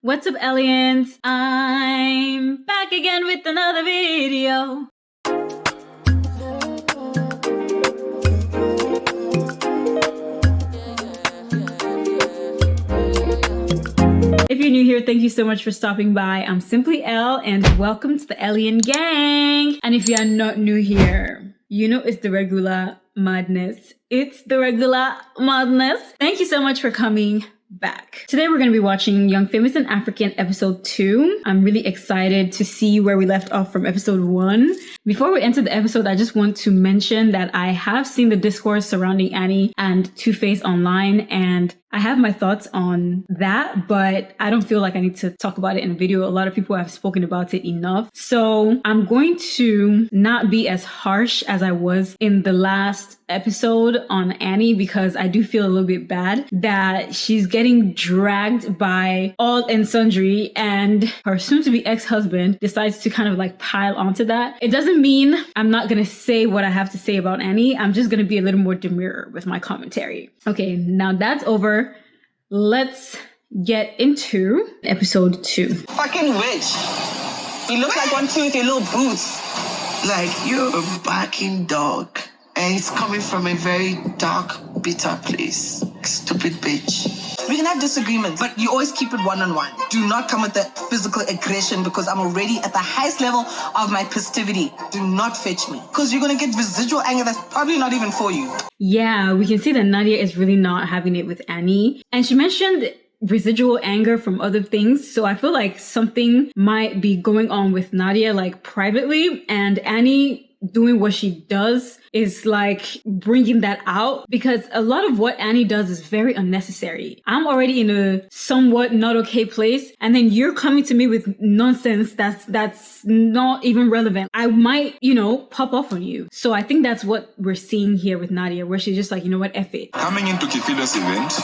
What's up, ELiens? I'm back again with another video. If you're new here, thank you so much for stopping by. I'm Simply Elle, and welcome to the ELiens gang. And if you are not new here, you know it's the regular madness. It's the regular madness. Thank you so much for coming back. Today we're going to be watching Young, Famous, and African episode 2. I'm really excited to see where we left off from episode 1. Before we enter the episode, I just want to mention that I have seen the discourse surrounding Annie and Two-Face online, and I have my thoughts on that, but I don't feel like I need to talk about it in a video. A lot of people have spoken about it enough. So I'm going to not be as harsh as I was in the last episode on Annie, because I do feel a little bit bad that she's getting dragged by all and sundry, and her soon-to-be ex-husband decides to kind of like pile onto that. It doesn't mean I'm not going to say what I have to say about Annie. I'm just going to be a little more demure with my commentary. Okay, now that's over. Let's get into episode 2. Fucking witch. You look like one too with your little boots. Like you're a barking dog. And it's coming from a very dark, bitter place. Stupid bitch. We can have disagreements, but you always keep it one-on-one. Do not come with that physical aggression, because I'm already at the highest level of my positivity. Do not fetch me, because you're going to get residual anger that's probably not even for you. Yeah, we can see that Nadia is really not having it with Annie. And she mentioned residual anger from other things. So I feel like something might be going on with Nadia, like privately, and Annie doing what she does is like bringing that out, because a lot of what Annie does is very unnecessary. I'm already in a somewhat not okay place, and then you're coming to me with nonsense that's not even relevant. I might, pop off on you. So I think that's what we're seeing here with Nadia, where she's just like, you know what, F it. Coming into Kizzes event,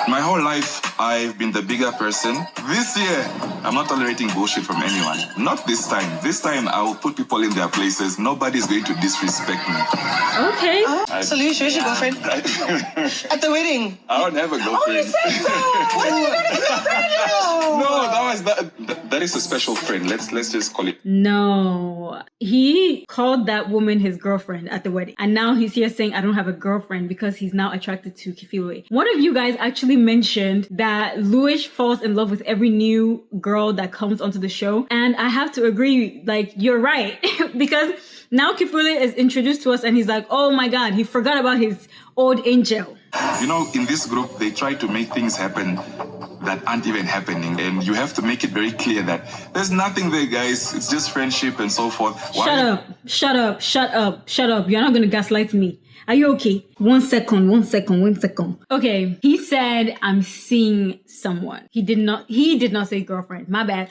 my whole life I've been the bigger person. This year, I'm not tolerating bullshit from anyone. Not this time. This time I will put people in their places. Nobody's going to disrespect me. Okay. So Luis, where's your girlfriend? At the wedding. I don't have a girlfriend. Oh, you said so. What are you going to get a friend? No, that is a special friend. Let's just call it. No. He called that woman his girlfriend at the wedding. And now he's here saying, I don't have a girlfriend, because he's now attracted to Kifiwe. One of you guys actually mentioned that Louis falls in love with every new girl that comes onto the show. And I have to agree, like, you're right. Because now Kifiwe is introduced to us and he's like, oh my God, he forgot about his old angel. In this group, they try to make things happen that aren't even happening. And you have to make it very clear that there's nothing there, guys. It's just friendship and so forth. Shut up. You're not going to gaslight me. Are you okay? One second. Okay, he said, I'm seeing someone. He did not say girlfriend. My bad.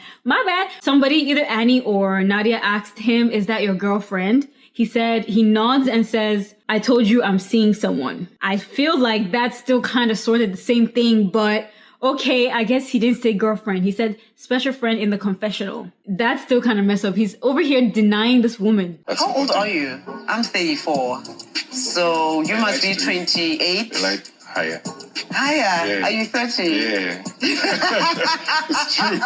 Somebody, either Annie or Nadia, asked him, is that your girlfriend? He said, he nods and says, I told you I'm seeing someone. I feel like that's still kind of sort of the same thing, but okay, I guess he didn't say girlfriend. He said special friend in the confessional. That's still kind of messed up. He's over here denying this woman. How old are you? I'm 34. So you must be 28. Like, higher. Higher? Yeah. Are you 30? Yeah. It's true.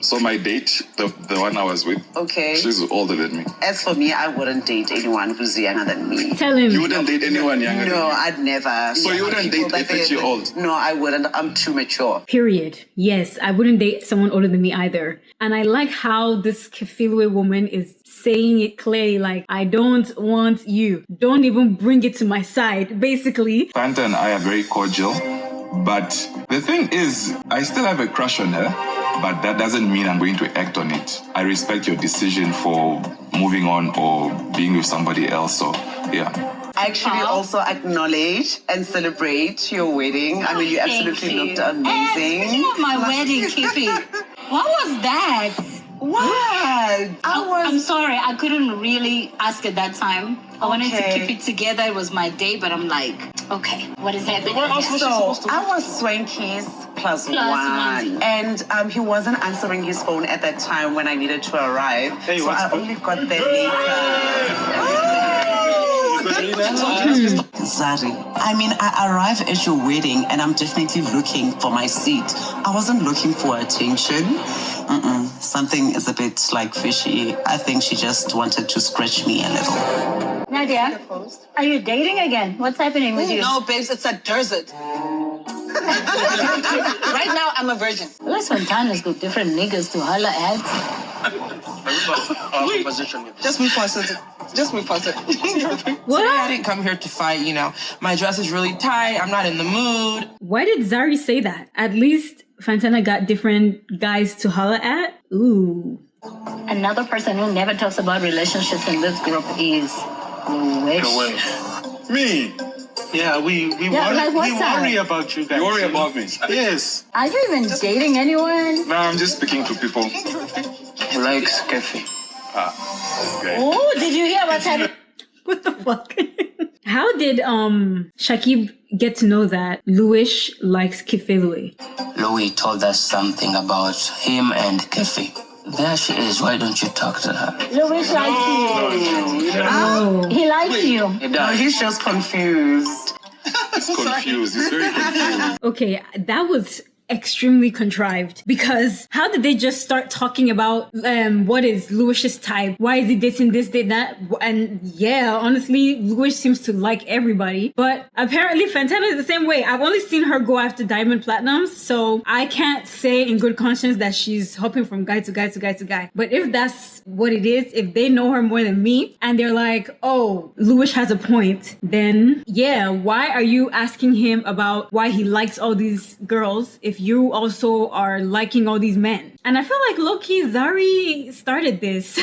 So my date, the one I was with, Okay. she's older than me. As for me, I wouldn't date anyone who's younger than me. Tell him. You wouldn't date anyone younger than No, you? I'd never. So you wouldn't date a 30-year-old? No, I wouldn't. I'm too mature. Period. Yes, I wouldn't date someone older than me either. And I like how this Kifiwe woman is saying it clearly, like, I don't want you. Don't even bring it to my side, basically. Fanta and I are very cordial, but the thing is, I still have a crush on her, but that doesn't mean I'm going to act on it. I respect your decision for moving on or being with somebody else, so yeah. I actually also acknowledge and celebrate your wedding. I mean, you absolutely looked amazing. Speaking of my wedding, Kippy, what was that? What? I'm sorry, I couldn't really ask at that time. I wanted to Okay. keep it together. It was my day, but I'm like, okay, what is happening? So I was Swanky's plus one. one. And he wasn't answering his phone at that time when I needed to arrive. So I only got that later. Zari, I mean, I arrive at your wedding and I'm definitely looking for my seat. I wasn't looking for attention. Something is a bit like fishy. I think she just wanted to scratch me a little. Nadia, are you dating again? What's happening with you? No, babes, it's a desert. Right now, I'm a virgin. Well, Santana's got different niggas to holler at. Just me for a second. Just me for a second. What? I didn't come here to fight, you know. My dress is really tight. I'm not in the mood. Why did Zari say that? At least Fantana got different guys to holler at? Ooh. Another person who never talks about relationships in this group is Wish. Me? Yeah, we worry about you guys. You worry about me? Yes. Are you even dating anyone? No, I'm just speaking to people. He likes coffee. Okay. Oh, did you hear what's happening? What the fuck? How did Shakib get to know that Louis likes Kifelui? Louis told us something about him and Kefi. There she is. Why don't you talk to her? Louis likes you. Oh. He likes you. No, he's just confused. He's confused. He's very confused. Okay, that was extremely contrived, because how did they just start talking about what is Louis's type? Why is he this and this, that? And yeah, honestly, Louis seems to like everybody, but apparently Fantana is the same way. I've only seen her go after diamond platinums, so I can't say in good conscience that she's hopping from guy to guy to guy to guy. But if that's what it is, if they know her more than me and they're like, oh, Louis has a point, then yeah, why are you asking him about why he likes all these girls if you also are liking all these men? And I feel like low-key Zari started this.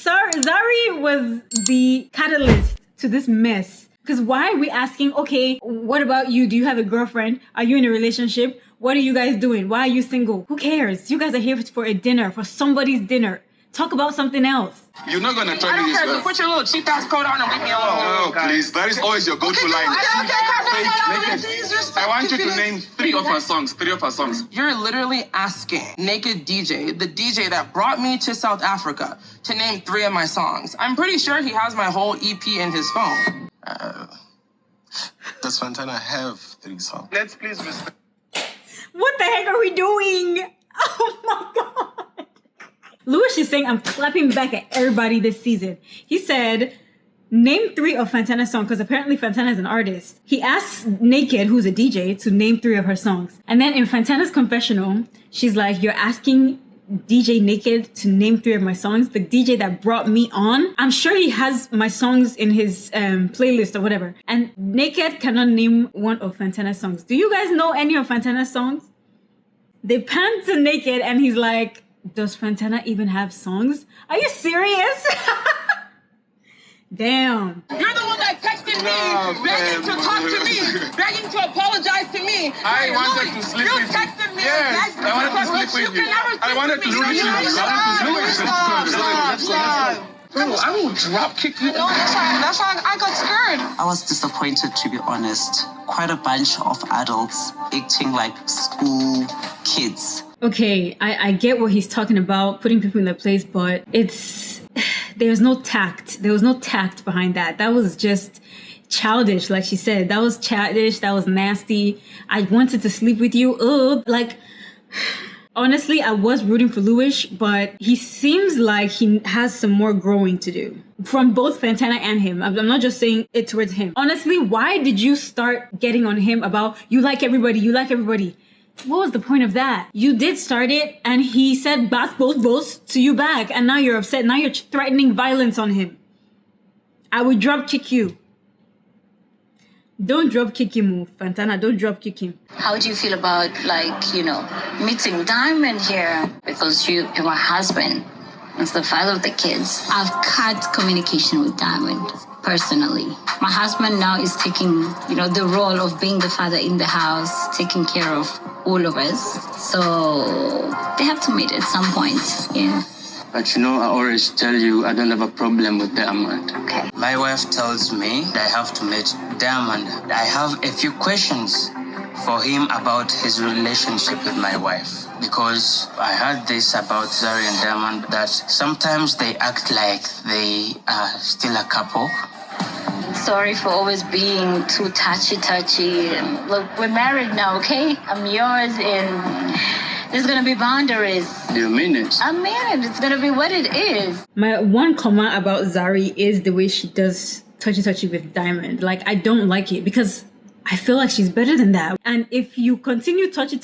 Zari was the catalyst to this mess. Because why are we asking, okay, what about you? Do you have a girlfriend? Are you in a relationship? What are you guys doing? Why are you single? Who cares? You guys are here for a dinner, for somebody's dinner. Talk about something else. You're not gonna tell me this. Put your little cheap ass coat on and leave me alone. Oh, please. That is always your go-to line. I want you to name three of her songs. You're literally asking Naked DJ, the DJ that brought me to South Africa, to name 3 of my songs. I'm pretty sure he has my whole EP in his phone. Does Fantana have 3 songs? Let's please respect. What the heck are we doing? Oh my God. Louis is saying, I'm clapping back at everybody this season. He said, name 3 of Fantana's songs, because apparently Fantana is an artist. He asks Naked, who's a DJ, to name 3 of her songs. And then in Fantana's confessional, she's like, you're asking DJ Naked to name 3 of my songs, the DJ that brought me on. I'm sure he has my songs in his playlist or whatever. And Naked cannot name one of Fantana's songs. Do you guys know any of Fantana's songs? They pan to Naked and he's like, does Fantana even have songs? Are you serious? Damn. You're the one that texted me, begging to talk to me, begging to apologize to me. I wanted to sleep with you. You texted me. Yes, I wanted to sleep with you. I wanted to sleep with you. Bro, I will drop kick you. No, that's why I got scared. I was disappointed, to be honest. Quite a bunch of adults acting like school kids. Okay, I get what he's talking about, putting people in their place, but there's no tact. There was no tact behind that. That was just childish, like she said. That was childish. That was nasty. I wanted to sleep with you. Honestly, I was rooting for Louis, but he seems like he has some more growing to do. From both Fantana and him. I'm not just saying it towards him. Honestly, why did you start getting on him about you like everybody? What was the point of that? You did start it, and he said boss to you back, and now you're upset. Now you're threatening violence on him. I would drop kick you. Don't drop kick him, Fantana. Don't drop kick him. How do you feel about, meeting Diamond here? Because you're my husband. As the father of the kids, I've cut communication with Diamond, personally. My husband now is taking, the role of being the father in the house, taking care of all of us. So they have to meet at some point, yeah. But I always tell you I don't have a problem with Diamond. Okay. My wife tells me that I have to meet Diamond. I have a few questions for him about his relationship with my wife. Because I heard this about Zari and Diamond, that sometimes they act like they are still a couple. sorry for always being too touchy. Look, we're married now, okay? I'm yours, and there's gonna be boundaries. You mean it? I mean it. It's gonna be what it is. My one comment about Zari is the way she does touchy with Diamond. Like, I don't like it because I feel like she's better than that. And if you continue touchy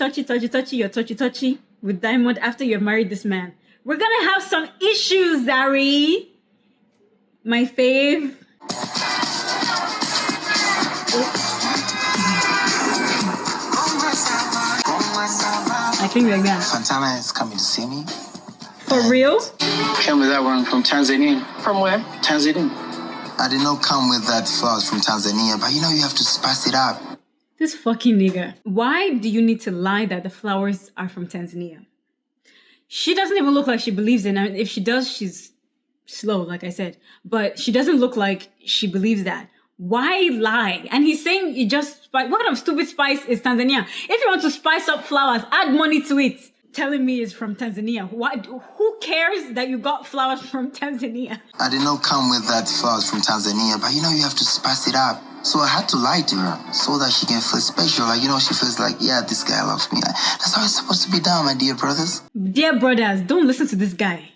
with Diamond after you've married this man, we're gonna have some issues, Zari. My fave. I think like that. Fantana is coming to see me. For real? Came with that one from Tanzania. From where? Tanzania. I did not come with that flowers from Tanzania, but you know you have to spice it up. This fucking nigga. Why do you need to lie that the flowers are from Tanzania? She doesn't even look like she believes in it. I mean, if she does, she's slow, like I said. But she doesn't look like she believes that. Why lie? And he's saying you just spice. What kind of stupid spice is Tanzania? If you want to spice up flowers, add money to it. Telling me it's from Tanzania. Why? Who cares that you got flowers from Tanzania? I did not come with that flowers from Tanzania, but you know you have to spice it up. So I had to lie to her so that she can feel special. Like, you know, she feels like, yeah, this guy loves me. That's how it's supposed to be done, my dear brothers. Dear brothers, don't listen to this guy.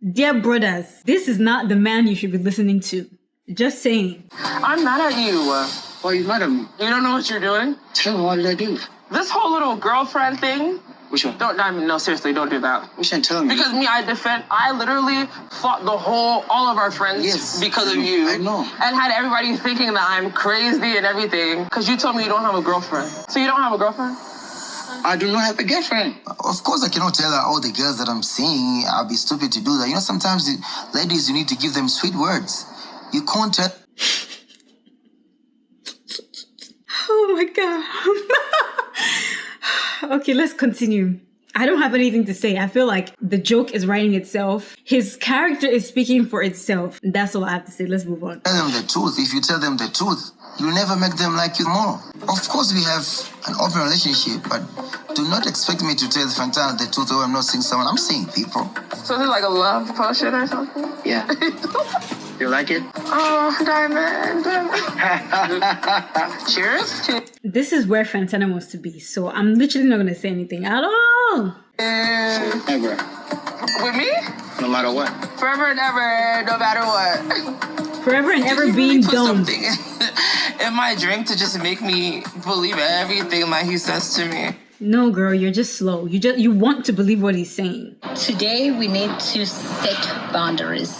Dear brothers, this is not the man you should be listening to. Just saying. I'm mad at you. Why are you mad at me? You don't know what you're doing? Tell me, what did I do? This whole little girlfriend thing. Which one? Don't, I mean, no, seriously, don't do that. Which one? Tell me. Because I literally fought all of our friends because of you. I know. And had everybody thinking that I'm crazy and everything. Because you told me you don't have a girlfriend. So you don't have a girlfriend? I do not have a girlfriend. Of course, I cannot tell her all the girls that I'm seeing. I'll be stupid to do that. You know, sometimes ladies, you need to give them sweet words. You can't tell. Oh my God. Okay, let's continue. I don't have anything to say. I feel like the joke is writing itself. His character is speaking for itself. That's all I have to say. Let's move on. Tell them the truth. If you tell them the truth, you'll never make them like you more. Of course, we have an open relationship, but do not expect me to tell Fantana the truth or I'm not seeing someone. I'm seeing people. So is it like a love potion or something? Yeah. You like it? Oh, Diamond. Cheers. This is where Fantana wants to be, so I'm literally not going to say anything at all. Ever. With me? No matter what. Forever and ever, no matter what. Forever and ever Did he being really put dumb. something in my drink to just make me believe everything that he says to me. No, girl, you're just slow. You want to believe what he's saying. Today, we need to set boundaries.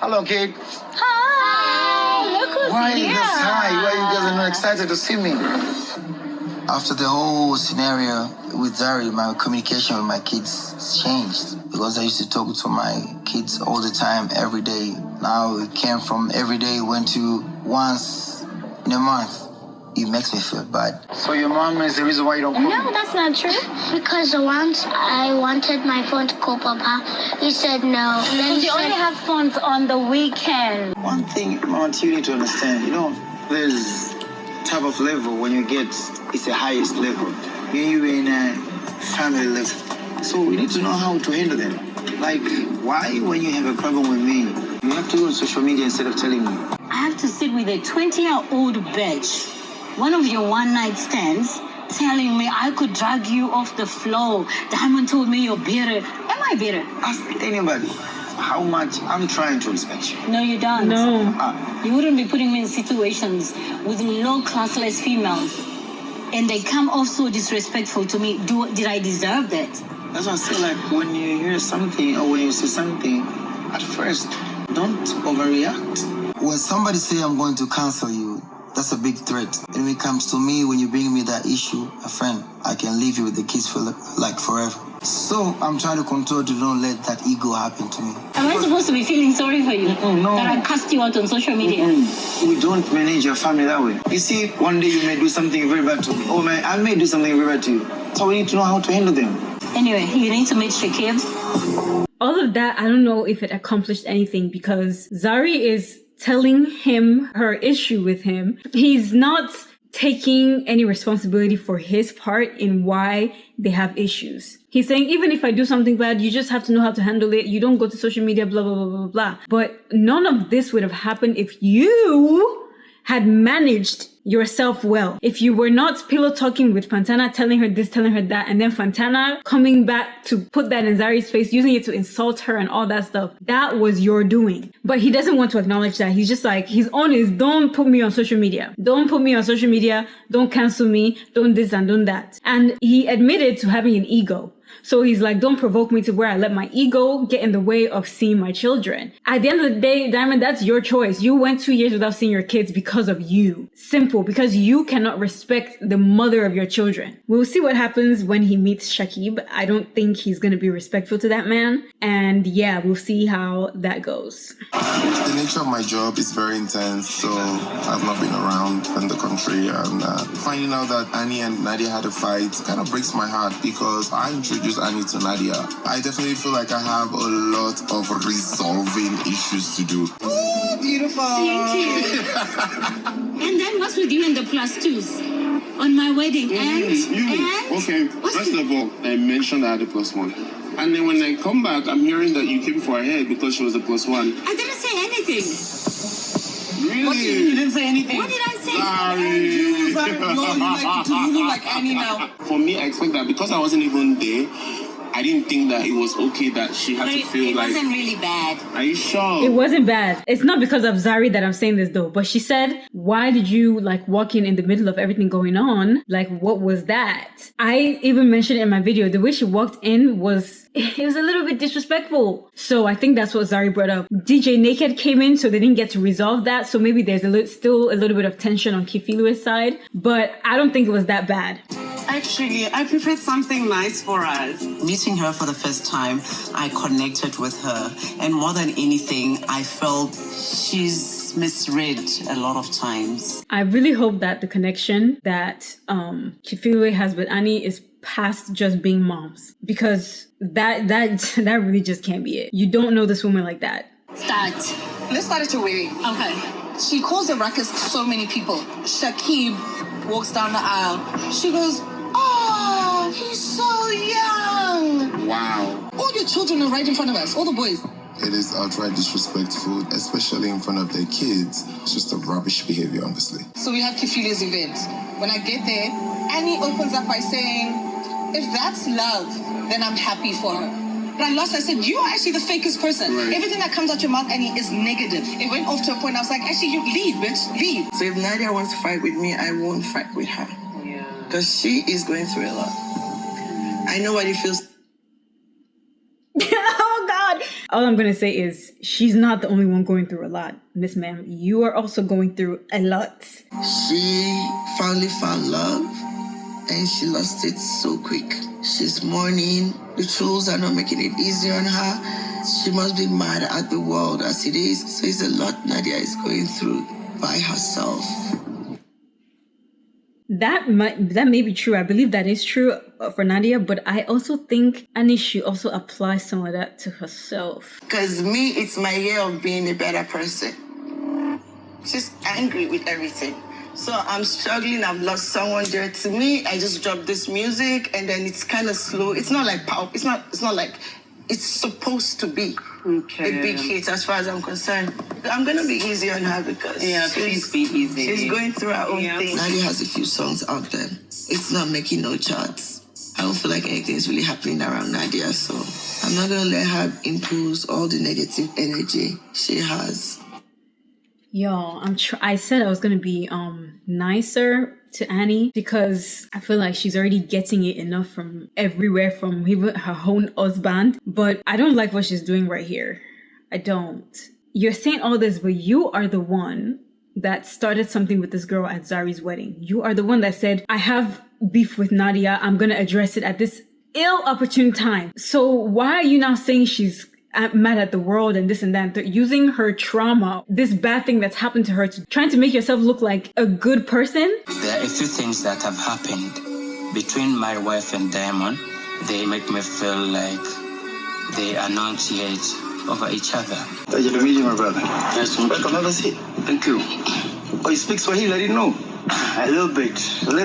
Hello, kid. Hi! Look who's Why here! is this high? Why you guys are not excited to see me? After the whole scenario with Zari, my communication with my kids changed because I used to talk to my kids all the time, every day. Now it came from every day, went to once in a month. It makes me feel bad. So your mom is the reason why you don't call me? No, that's not true. Because once I wanted my phone to call Papa, he said no. And then Because you only have phones on the weekend. One thing, Mom, you need to understand, you know, there's type of level when you get, it's the highest level. You're in a family level. So we need to know how to handle them. Like, why when you have a problem with me, you have to go on social media instead of telling me? I have to sit with a 20-year-old bitch, one of your one-night stands, telling me I could drag you off the floor. Diamond told me you're bitter. Am I bitter? Ask anybody how much I'm trying to respect you. No, you don't. No. You wouldn't be putting me in situations with low classless females. And they come off so disrespectful to me. Did I deserve that? That's why I say, like, when you hear something or when you see something, at first, don't overreact. When somebody say I'm going to cancel you, that's a big threat. And when it comes to me, when you bring me that issue, a friend, I can leave you with the kids for like forever. So I'm trying to control to don't let that ego happen to me. Am I supposed to be feeling sorry for you? No. That I cast you out on social media? We don't manage your family that way. You see, one day you may do something very bad to me. Oh man, I may do something very bad to you. So we need to know how to handle them. Anyway, you need to meet Shakib. All of that, I don't know if it accomplished anything because Zari is telling him her issue with him. He's not taking any responsibility for his part in why they have issues. He's saying, even if I do something bad, you just have to know how to handle it. You don't go to social media, blah, blah, blah, blah, blah. But none of this would have happened if you had managed yourself well, if you were not pillow talking with Fantana, telling her this, telling her that, and then Fantana coming back to put that in Zari's face, using it to insult her and all that stuff, that was your doing. But he doesn't want to acknowledge that. He's just like, he's honest. Don't put me on social media. Don't put me on social media. Don't cancel me. Don't this and don't that. And he admitted to having an ego. So he's like, don't provoke me to where I let my ego get in the way of seeing my children. At the end of the day, Diamond, that's your choice. You went 2 years without seeing your kids because of you. Simple. Because you cannot respect the mother of your children. We'll see what happens when he meets Shakib. I don't think he's going to be respectful to that man. And yeah, we'll see how that goes. The nature of my job is very intense, so I've not been around in the country. And finding out that Annie and Nadia had a fight kind of breaks my heart because I introduced Annie to Nadia. I definitely feel like I have a lot of resolving issues to do. Ooh, beautiful. Thank you. And then what's with you and the +2s on my wedding? Okay, first of all, I mentioned I had a +1. And then when I come back, I'm hearing that you came for her head because she was a +1. I didn't say anything. Really? What do you mean you didn't say anything? What did I say? Sorry. No, you like to Lulu like Annie now. For me, I expect that because I wasn't even there, I didn't think that it was okay that she had to feel like... It wasn't really bad. Are you sure? It wasn't bad. It's not because of Zari that I'm saying this though, but she said, why did you like walk in the middle of everything going on? Like, what was that? I even mentioned in my video, the way she walked in was a little bit disrespectful. So I think that's what Zari brought up. DJ Naked came in, so they didn't get to resolve that. So maybe there's still a little bit of tension on Kifilu's side, but I don't think it was that bad. Actually, I prepared something nice for us. Meeting her for the first time, I connected with her. And more than anything, I felt she's misread a lot of times. I really hope that the connection that Kifilu has with Annie is past just being moms. Because that really just can't be it. You don't know this woman like that. Start. Let's start at your wedding. Okay. She calls the ruckus so many people. Shakib walks down the aisle. She goes, oh, he's so young. Wow. All your children are right in front of us, all the boys. It is outright disrespectful, especially in front of their kids. It's just a rubbish behavior, honestly. So we have Kifilu's event. When I get there, Annie opens up by saying, if that's love, then I'm happy for her. But I said, you are actually the fakest person. Right. Everything that comes out your mouth, Annie, is negative. It went off to a point I was like, actually, you leave, bitch, leave. So if Nadia wants to fight with me, I won't fight with her. Yeah. Because she is going through a lot. I know what it feels. Oh God. All I'm gonna say is she's not the only one going through a lot. Miss Ma'am, you are also going through a lot. She finally found love and she lost it so quick. She's mourning. The trolls are not making it easy on her. She must be mad at the world as it is. So it's a lot Nadia is going through by herself. That may be true. I believe that is true for Nadia, but I also think Annie should also apply some of that to herself. Because me, it's my year of being a better person. She's angry with everything. So I'm struggling. I've lost someone dear to me. I just dropped this music and then it's kind of slow. It's not like pop. It's not like it's supposed to be a big hit as far as I'm concerned. I'm going to be easy on her because please be easy. She's going through her own thing. Nadia has a few songs out there. It's not making no charts. I don't feel like anything is really happening around Nadia, so I'm not going to let her impose all the negative energy she has. Yo, I said I was gonna be nicer to Annie because I feel like she's already getting it enough from everywhere, from even her own husband. But I don't like what she's doing right here. I don't. You're saying all this, but you are the one that started something with this girl at Zari's wedding. You are the one that said, I have beef with Nadia. I'm gonna address it at this ill-opportune time. So why are you now saying she's mad at the world and this and that? They're using her trauma, this bad thing that's happened to her, to trying to make yourself look like a good person. There are a few things that have happened between my wife and Diamond. They make me feel like they are not yet over each other. Pleasure to meet you, my brother. Nice to meet you. Welcome, have a seat. Thank you. Oh, you speak Swahili? I didn't know. A little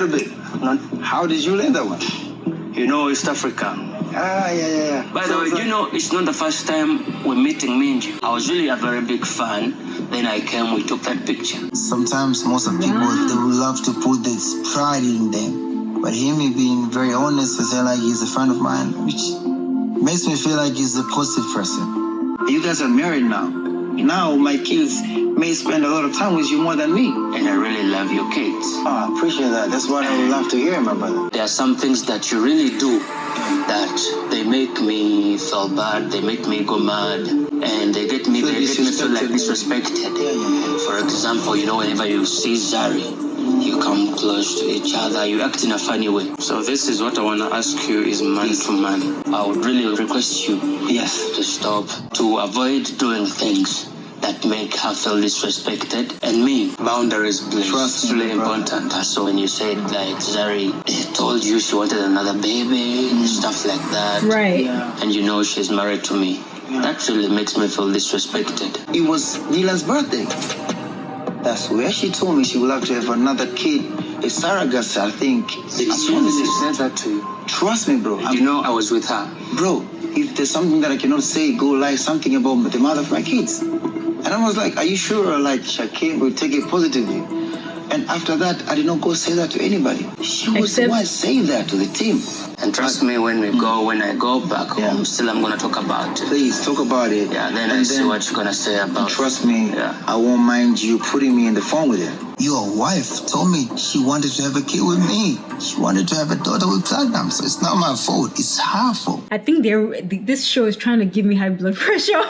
bit. Not, how did you learn that one? You know, East Africa, Yeah. By the way, you know, it's not the first time we're meeting, me and you. I was really a very big fan. Then I came, we took that picture. Sometimes most of people, they would love to put this pride in them. But him being very honest and saying like he's a friend of mine, which makes me feel like he's a positive person. You guys are married now. Now my kids may spend a lot of time with you more than me. And I really love your kids. Oh, I appreciate that. That's what I would love to hear, my brother. There are some things that you really do that they make me feel bad, they make me go mad, and they get me feel like disrespected. For example, you know, whenever you see Zari, you come close to each other, you act in a funny way. So this is what I want to ask you is man to man. I would really request you to stop, to avoid doing things that make her feel disrespected. And me, boundaries, please. Trust, it's really important. So when you said like Zari told you she wanted another baby, stuff like that. Right. And you know she's married to me. That really makes me feel disrespected. It was Nila's birthday. That's where she told me she would love to have another kid. A surrogate, I think. She said that to you. Trust me, bro. You know I was with her. Bro, if there's something that I cannot say, go like something about the mother of my kids. And I was like, are you sure like Shakib will take it positively? And after that, I did not go say that to anybody. She was the one saying that to the team. And trust me, when I go back home, still I'm going to talk about it. Please, talk about it. Yeah, then I see what you're going to say about it. Trust me, I won't mind you putting me in the phone with her. Your wife told me she wanted to have a kid with me. She wanted to have a daughter with platinum, so it's not my fault. It's her fault. I think this show is trying to give me high blood pressure.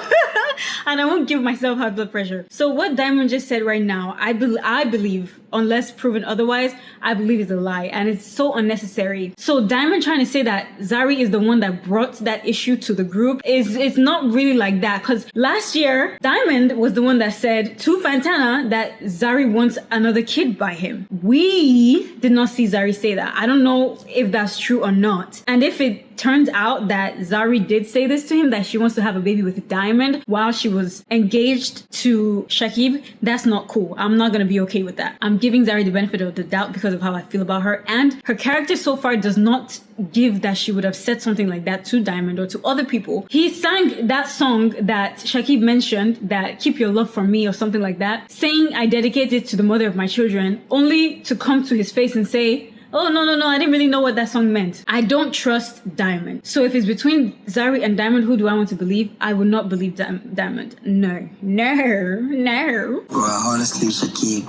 And I won't give myself high blood pressure. So what Diamond just said right now, I believe, unless proven otherwise, I believe is a lie. And it's so unnecessary. So Diamond trying to say that Zari is the one that brought that issue to the group it's not really like that. Because last year, Diamond was the one that said to Fantana that Zari wants another kid by him. We did not see Zari say that. I don't know if that's true or not. And if it turns out that Zari did say this to him, that she wants to have a baby with Diamond while she was engaged to Shakib, that's not cool. I'm not gonna be okay with that. I'm giving Zari the benefit of the doubt because of how I feel about her, and her character so far does not give that she would have said something like that to Diamond or to other people. He sang that song that Shakib mentioned, that Keep Your Love For Me or something like that, saying I dedicate it to the mother of my children, only to come to his face and say, oh, no, I didn't really know what that song meant. I don't trust Diamond. So if it's between Zari and Diamond, who do I want to believe? I would not believe Diamond. No. Well, honestly, Shakib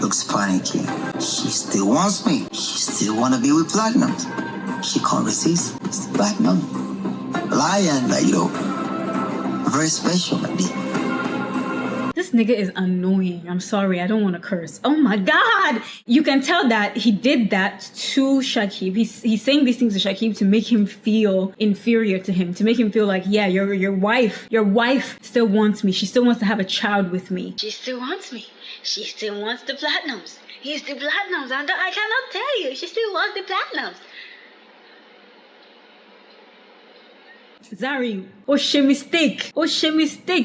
looks panicky. She still wants me. She still want to be with Platinum. She can't resist. It's Platinum. Lion, like, very special, my dear. This nigga is annoying. I'm sorry, I don't want to curse. Oh my God! You can tell that he did that to Shakib. He's saying these things to Shakib to make him feel inferior to him, to make him feel like, yeah, your wife still wants me. She still wants to have a child with me. She still wants me. She still wants the platinums. He's the platinums. I cannot tell you. She still wants the platinums. Zari, she mistake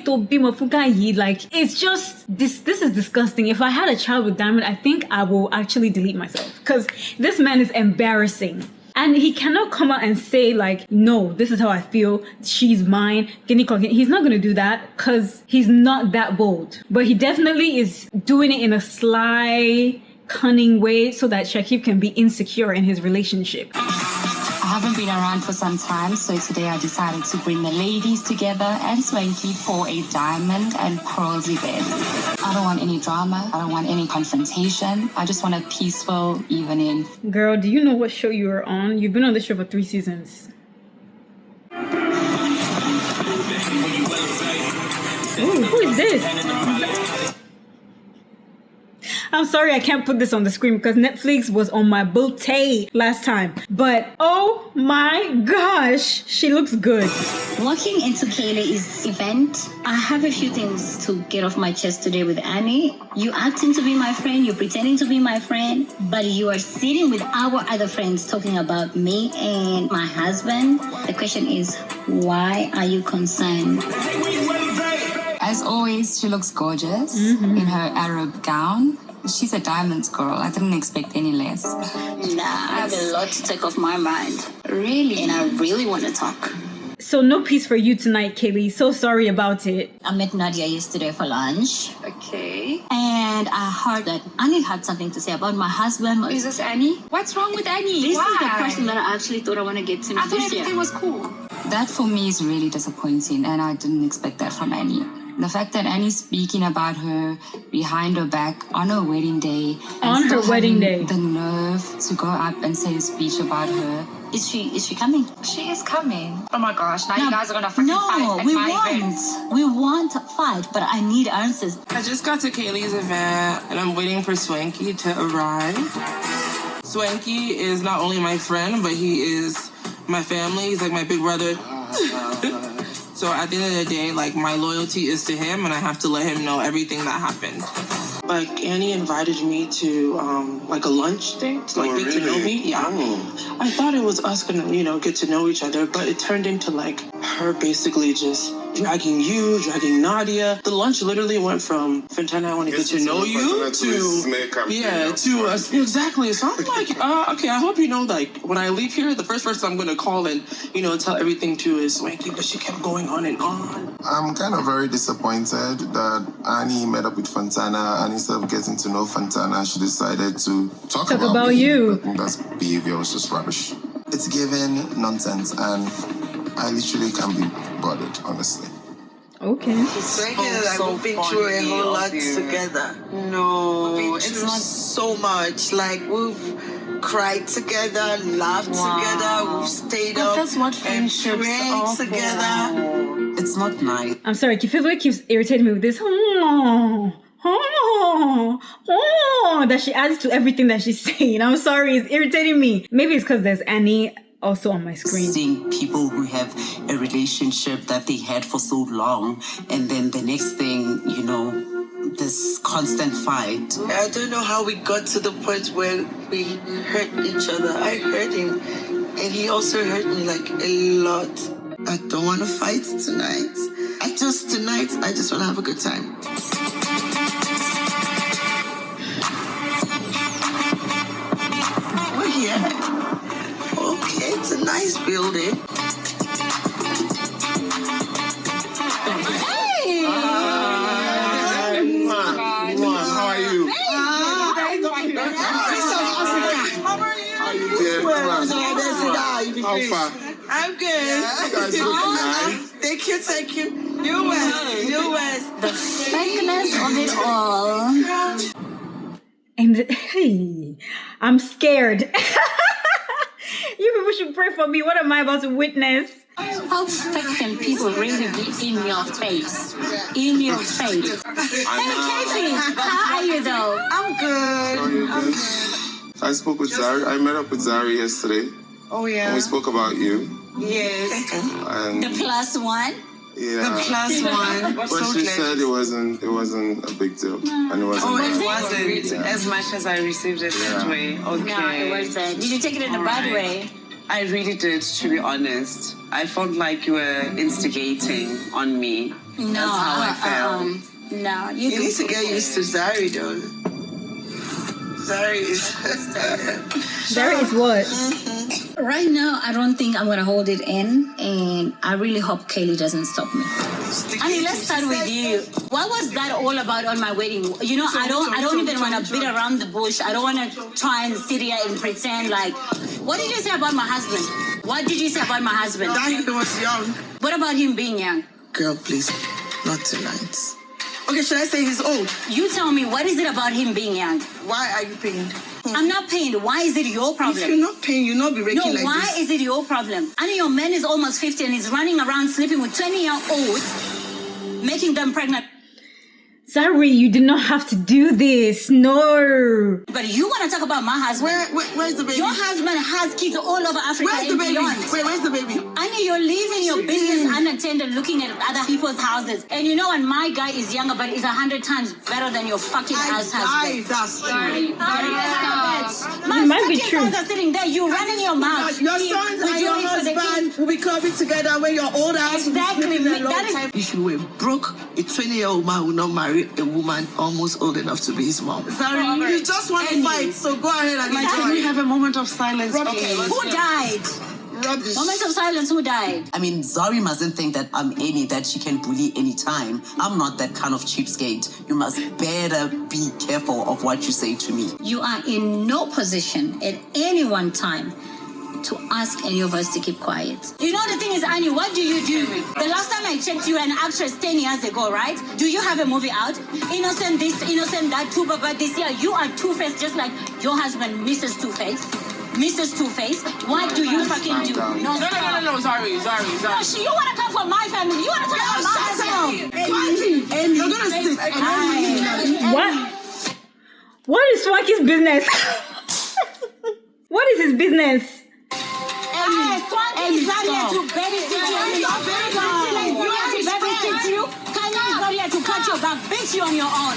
to be mafukayi. Like, it's just this is disgusting. If I had a child with Diamond, I think I will actually delete myself, because this man is embarrassing. And he cannot come out and say like, no, this is how I feel, she's mine. He's not gonna do that because he's not that bold. But he definitely is doing it in a sly, cunning way so that Shakib can be insecure in his relationship. I haven't been around for some time, so today I decided to bring the ladies together and Swanky for a Diamond and Pearls event. I don't want any drama. I don't want any confrontation. I just want a peaceful evening. Girl, do you know what show you are on? You've been on this show for 3 seasons. Ooh, who is this? I'm sorry I can't put this on the screen because Netflix was on my booty last time. But oh my gosh, she looks good. Walking into Kayleigh's event, I have a few things to get off my chest today with Annie. You acting to be my friend, you're pretending to be my friend, but you are sitting with our other friends talking about me and my husband. The question is, why are you concerned? As always, she looks gorgeous in her Arab gown. She's a diamonds girl. I didn't expect any less. Nah, I have a lot to take off my mind. Really? And I really want to talk. So no peace for you tonight, Kaylee. So sorry about it. I met Nadia yesterday for lunch. Okay. And I heard that Annie had something to say about my husband. Is this Annie? What's wrong with Annie? This Why? is the person that I actually thought I want to get to know I thought this year. everything was cool. That for me is really disappointing, and I didn't expect that from Annie. The fact that Annie's speaking about her behind her back on her wedding day. On her wedding day. The nerve to go up and say a speech about her. Is she coming? She is coming. Oh my gosh, now you guys are gonna freaking fight at my event. We want to fight, but I need answers. I just got to Kaylee's event and I'm waiting for Swanky to arrive. Swanky is not only my friend, but he is my family. He's like my big brother. So at the end of the day, like, my loyalty is to him and I have to let him know everything that happened. Like, Annie invited me to, like, a lunch thing to, like, get to know me. Yeah. Oh. I thought it was us gonna, you know, get to know each other, but it turned into, like, her basically just dragging Nadia. The lunch literally went from, Fentana, I want to get to know you, to us. Exactly. So I'm like, okay, I hope you know, like, when I leave here, the first person I'm going to call and, you know, tell everything to is Swanky, but she kept going on and on. I'm kind of very disappointed that Annie met up with Fontana, and instead of getting to know Fontana, she decided to talk about me. you. I think that behavior was just rubbish. It's given nonsense, and I literally can't be bothered, honestly. Okay. We've been through a whole lot together. No, it's not so much. Like, we've cried together, laughed together, we've stayed up That's what and friendships prayed are together. It's not nice. I'm sorry, Kifezo keeps irritating me with this that she adds to everything that she's saying. I'm sorry, it's irritating me. Maybe it's because there's Annie also on my screen. Seeing people who have a relationship that they had for so long, and then the next thing, you know, this constant fight. I don't know how we got to the point where we hurt each other. I hurt him, and he also hurt me, like, a lot. I don't want to fight tonight. Tonight, I just want to have a good time. We're here. Okay, it's a nice building. Hey! How are you? How you doing? How far? I'm good. You guys look nice. Thank you. You West. The fakeness of it all. And hey, I'm scared. You people should pray for me. What am I about to witness? How fake can people really be in your face? In your face. Hey, Casey, how are you though? I'm good. I spoke with Zari. I met up with Zari yesterday. Oh, yeah. And we spoke about you. Yes. And the plus one? yeah. The plus one. But she said it wasn't a big deal. And it wasn't. Oh, it wasn't as much as I received it that way. Okay. No, it wasn't. Did you take it in a bad way? I really did, to be honest. I felt like you were instigating on me. No, that's how I felt. No, you need to get used to Zari, though. Zari is. Zari is what? Right now, I don't think I'm gonna hold it in, and I really hope Kaylee doesn't stop me. I mean, let's start with you. What was that all about on my wedding? You know, I don't even want to beat around the bush. I don't want to try and sit here and pretend like. What did you say about my husband? What did you say about my husband? That he was young. What about him being young? Girl, please, not tonight. Okay, should I say he's old? You tell me, what is it about him being young? Why are you pained? I'm not pained. Why is it your problem? If you're not pained, you'll not be raking like this. No, why is it your problem? I know your man is almost 50 and he's running around sleeping with 20-year-olds, making them pregnant. Zari, you did not have to do this. No. But you want to talk about my husband. Where's the baby? Your husband has kids all over Africa Where's the baby? beyond. Where's the baby? I know you're leaving your business unattended looking at other people's houses. And you know, and my guy is younger, but is 100 times better than your fucking ass husband. That's true. My it might be fucking true. sons are sitting there, you running your mouth. Your sons and your husband will be coming together when you're old ass. Exactly. If you were broke, a 20-year-old man will not marry marry a woman almost old enough to be his mom. Sorry, You just want to fight, so go ahead and can we have a moment of silence, Okay, please? Who died? Rubbish. Moment of silence. Who died? I mean, Zari mustn't think that I'm any, that she can bully anytime. I'm not that kind of cheapskate. You must better be careful of what you say to me. You are in no position at any one time to ask any of us to keep quiet. You know the thing is, Annie, what do you do? The last time I checked, you were an actress 10 years ago, right? Do you have a movie out? Innocent this, innocent that, too, but this year you are Two-Face, just like your husband, Mrs. Two-Face. Mrs. Two-Face, what do you fucking do? No, sorry. No, you want to come from my family. You want to come from my family. You're going to sit. What is Swanky's business? What is his business? Swanky is not here to babysit you. Kanye is not here to cut your back. Bitch, you on your own.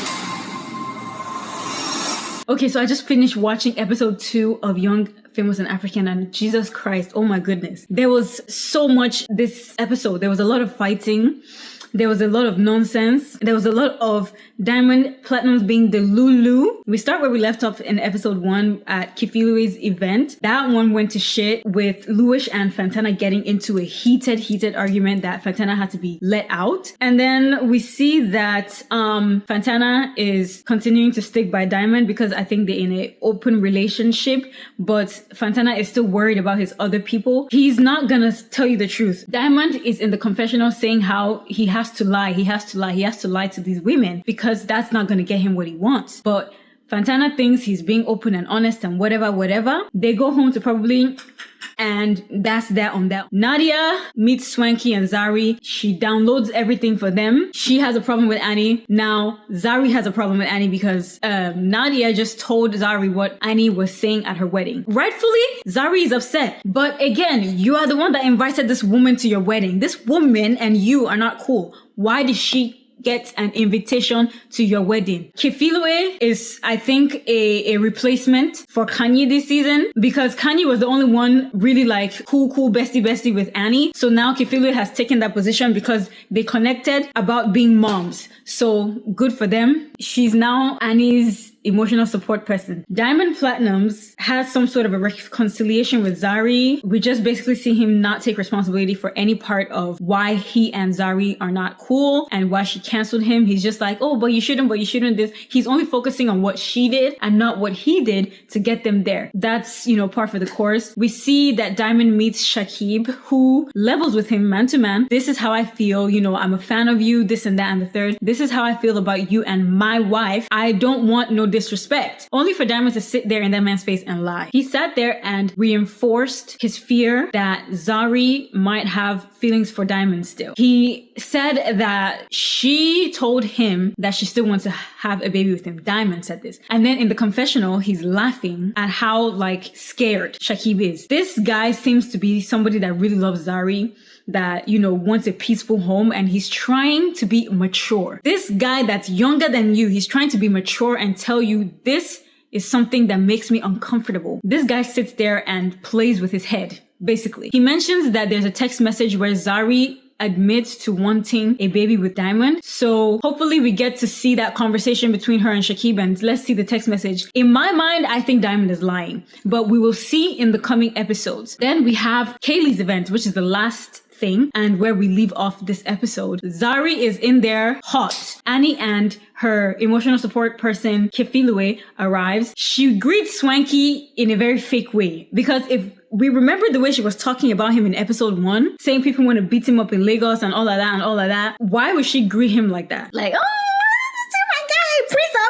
Okay, so I just finished watching episode 2 of Young, Famous and African, and Jesus Christ, oh my goodness. There was so much this episode. There was a lot of fighting. There was a lot of nonsense. There was a lot of Diamond Platinums being the Lulu. We start where we left off in episode 1 at Kifilue's event. That one went to shit with Luish and Fantana getting into a heated argument that Fantana had to be let out. And then we see that Fantana is continuing to stick by Diamond because I think they're in an open relationship, but Fantana is still worried about his other people. He's not gonna tell you the truth. Diamond is in the confessional saying how he has to lie to these women because that's not going to get him what he wants. But Fantana thinks he's being open and honest and whatever. They go home to probably, and that's that on that. Nadia meets Swanky and Zari. She downloads everything for them. She has a problem with Annie. Now, Zari has a problem with Annie because Nadia just told Zari what Annie was saying at her wedding. Rightfully, Zari is upset. But again, you are the one that invited this woman to your wedding. This woman and you are not cool. Why did she get an invitation to your wedding? Kefilue is, I think, a replacement for Kanye this season because Kanye was the only one really like cool bestie with Annie. So now Kefilue has taken that position because they connected about being moms. So good for them. She's now Annie's emotional support person. Diamond Platinums has some sort of a reconciliation with Zari. We just basically see him not take responsibility for any part of why he and Zari are not cool and why she canceled him. He's just like, oh, but you shouldn't this. He's only focusing on what she did and not what he did to get them there. That's, par for the course. We see that Diamond meets Shakib, who levels with him man to man. This is how I feel. I'm a fan of you, this and that and the third. This is how I feel about you and my wife. I don't want no disrespect. Only for Diamond to sit there in that man's face and lie. He sat there and reinforced his fear that Zari might have feelings for Diamond still. He said that she told him that she still wants to have a baby with him. Diamond said this. And then in the confessional, he's laughing at how scared Shakib is. This guy seems to be somebody that really loves Zari, that, wants a peaceful home, and he's trying to be mature. This guy that's younger than you, he's trying to be mature and tell you this is something that makes me uncomfortable. This guy sits there and plays with his head, basically. He mentions that there's a text message where Zari admits to wanting a baby with Diamond. So hopefully we get to see that conversation between her and Shakib, and let's see the text message. In my mind, I think Diamond is lying, but we will see in the coming episodes. Then we have Kaylee's event, which is the last thing and where we leave off this episode. Zari is in there hot. Annie and her emotional support person, Kefilue, arrives. She greets Swanky in a very fake way because if we remember the way she was talking about him in episode 1, saying people want to beat him up in Lagos and all of that, why would she greet him like that? Like, oh, this is my guy, Prince of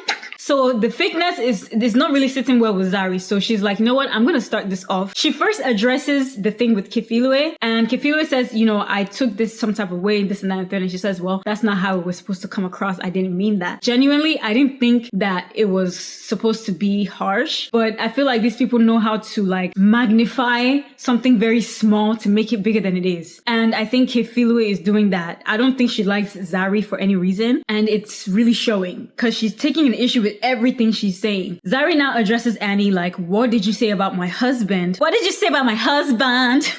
Africa. So the fakeness is not really sitting well with Zari. So she's like, you know what? I'm going to start this off. She first addresses the thing with Kefilue, and Kefilue says, I took this some type of way, this and that and third. And she says, well, that's not how it was supposed to come across. I didn't mean that. Genuinely, I didn't think that it was supposed to be harsh, but I feel like these people know how to magnify something very small to make it bigger than it is. And I think Kefilue is doing that. I don't think she likes Zari for any reason. And it's really showing because she's taking an issue with everything she's saying. Zari now addresses Annie like, what did you say about my husband? What did you say about my husband?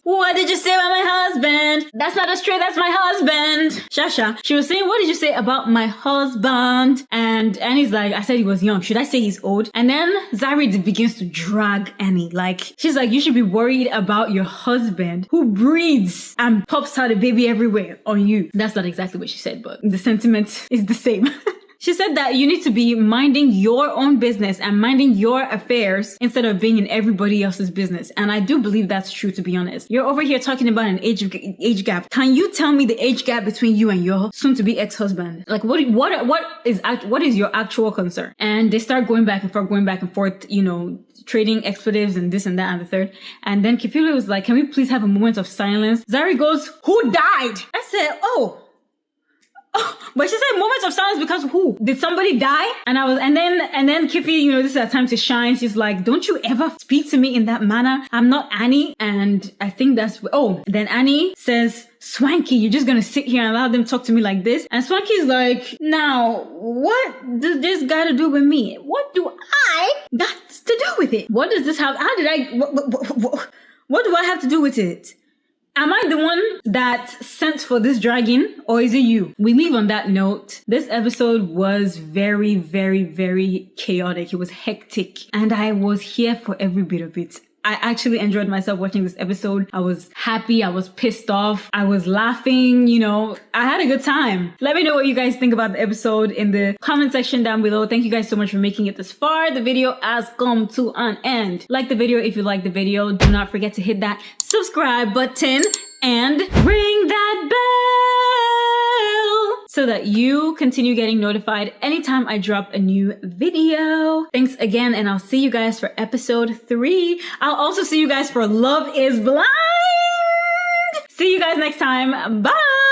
What did you say about my husband? husband. That's not a stray, that's my husband. Shasha, she was saying, what did you say about my husband? And Annie's like, I said he was young. Should I say he's old? And then Zari begins to drag Annie. Like, she's like, you should be worried about your husband who breeds and pops out a baby everywhere on you. That's not exactly what she said, but the sentiment is the same. She said that you need to be minding your own business and minding your affairs instead of being in everybody else's business. And I do believe that's true, to be honest. You're over here talking about an age gap. Can you tell me the age gap between you and your soon-to-be ex-husband? Like, what is your actual concern? And they start going back and forth, you know, trading expletives and this and that and the third. And then Kefilo was like, can we please have a moment of silence? Zari goes, who died? I said, oh, but she said moments of silence because who? Did somebody die? And then Kiffy, you know, this is her time to shine. She's like, don't you ever speak to me in that manner. I'm not Annie. And I think then Annie says, Swanky, you're just gonna sit here and allow them talk to me like this? And Swanky's like, now, what does this got to do with me? What do I got to do with it? What does this have? What do I have to do with it? Am I the one that sent for this dragon, or is it you? We leave on that note. This episode was very, very, very chaotic. It was hectic, and I was here for every bit of it. I actually enjoyed myself watching this episode. I was happy. I was pissed off. I was laughing. You know, I had a good time. Let me know what you guys think about the episode in the comment section down below. Thank you guys so much for making it this far. The video has come to an end. Like the video if you like the video. Do not forget to hit that subscribe button and ring that bell so that you continue getting notified anytime I drop a new video. Thanks again, and I'll see you guys for episode 3. I'll also see you guys for Love is Blind. See you guys next time. Bye.